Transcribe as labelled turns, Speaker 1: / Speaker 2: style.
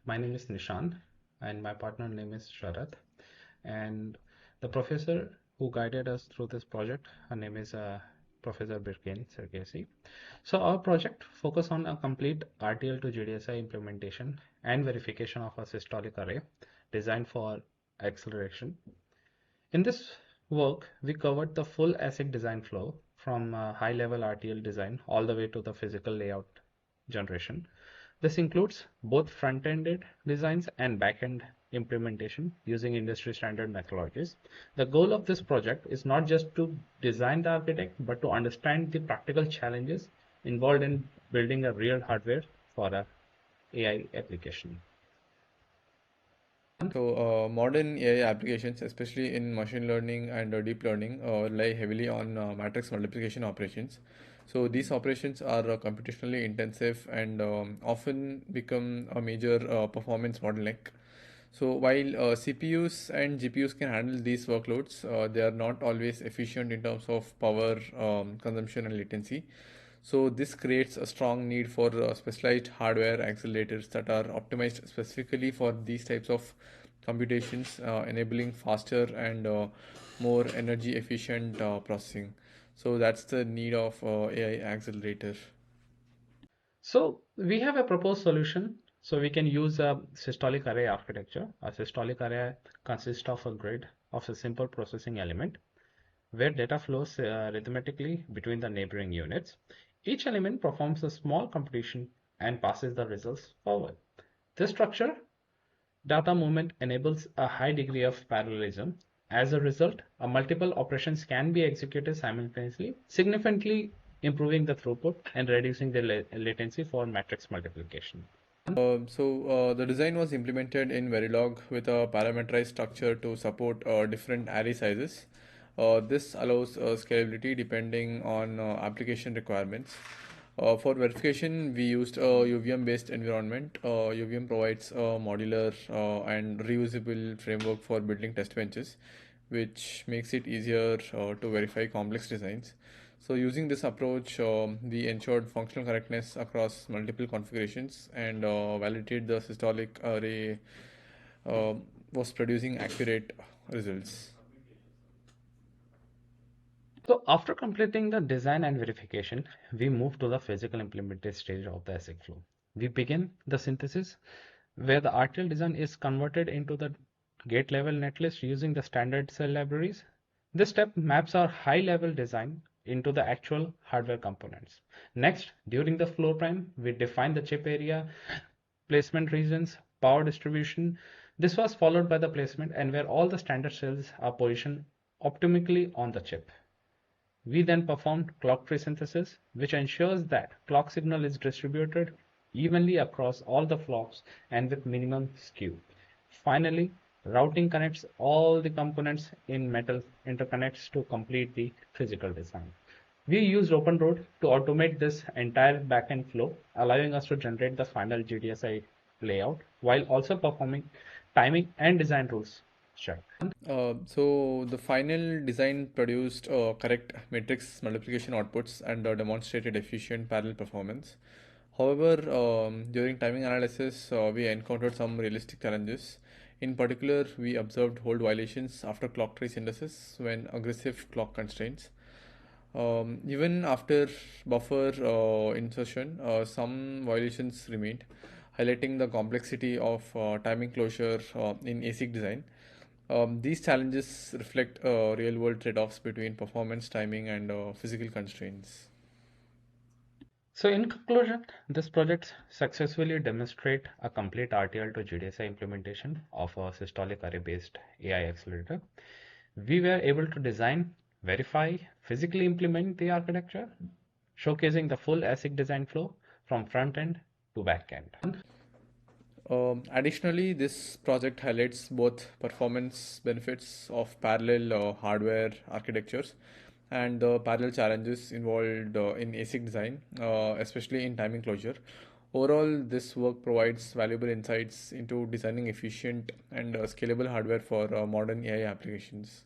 Speaker 1: My name is Nishant, and my partner name is Sharath. And the professor who guided us through this project, her name is Professor Birkin Sergesi. So our project focused on a complete RTL to GDSI implementation and verification of a systolic array designed for acceleration. In this work, we covered the full ASIC design flow from high-level RTL design all the way to the physical layout generation. This includes both front-ended designs and back-end implementation using industry standard methodologies. The goal of this project is not just to design the architect, but to understand the practical challenges involved in building a real hardware for a AI application.
Speaker 2: So, modern AI applications, especially in machine learning and deep learning, rely heavily on matrix multiplication operations. So, these operations are computationally intensive and often become a major performance bottleneck. So, while CPUs and GPUs can handle these workloads, they are not always efficient in terms of power consumption and latency. So this creates a strong need for specialized hardware accelerators that are optimized specifically for these types of computations, enabling faster and more energy efficient processing. So that's the need of AI accelerator.
Speaker 1: So we have a proposed solution. So we can use a systolic array architecture. A systolic array consists of a grid of a simple processing element where data flows arithmetically between the neighboring units. Each element performs a small computation and passes the results forward. This structure data movement enables a high degree of parallelism. As a result, multiple operations can be executed simultaneously, significantly improving the throughput and reducing the latency for matrix multiplication.
Speaker 2: So the design was implemented in Verilog with a parameterized structure to support different array sizes. This allows scalability depending on application requirements. For verification, we used a UVM-based environment. UVM provides a modular and reusable framework for building test benches, which makes it easier to verify complex designs. So using this approach, we ensured functional correctness across multiple configurations and validated the systolic array uh, was producing accurate results.
Speaker 1: So after completing the design and verification, we move to the physical implemented stage of the ASIC flow. We begin the synthesis where the RTL design is converted into the gate level netlist using the standard cell libraries. This step maps our high level design into the actual hardware components. Next, during the floor time, we define the chip area, placement regions, power distribution. This was followed by the placement and where all the standard cells are positioned optimally on the chip. We then performed clock tree synthesis, which ensures that clock signal is distributed evenly across all the flops and with minimum skew. Finally, routing connects all the components in metal interconnects to complete the physical design. We used OpenRoad to automate this entire backend flow, allowing us to generate the final GDSI layout while also performing timing and design rules check.
Speaker 2: So the final design produced correct matrix multiplication outputs and demonstrated efficient parallel performance. However, during timing analysis, we encountered some realistic challenges. In particular, we observed hold violations after clock tree synthesis when aggressive clock constraints. Even after buffer insertion, some violations remained, highlighting the complexity of timing closure in ASIC design. These challenges reflect real world trade offs between performance, timing, and physical constraints.
Speaker 1: So in conclusion, this project successfully demonstrate a complete RTL to GDSI implementation of a systolic array-based AI accelerator. We were able to design, verify, physically implement the architecture, showcasing the full ASIC design flow from front end to back end.
Speaker 2: Additionally, this project highlights both performance benefits of parallel hardware architectures and the parallel challenges involved in ASIC design, especially in timing closure. Overall, this work provides valuable insights into designing efficient and scalable hardware for modern AI applications.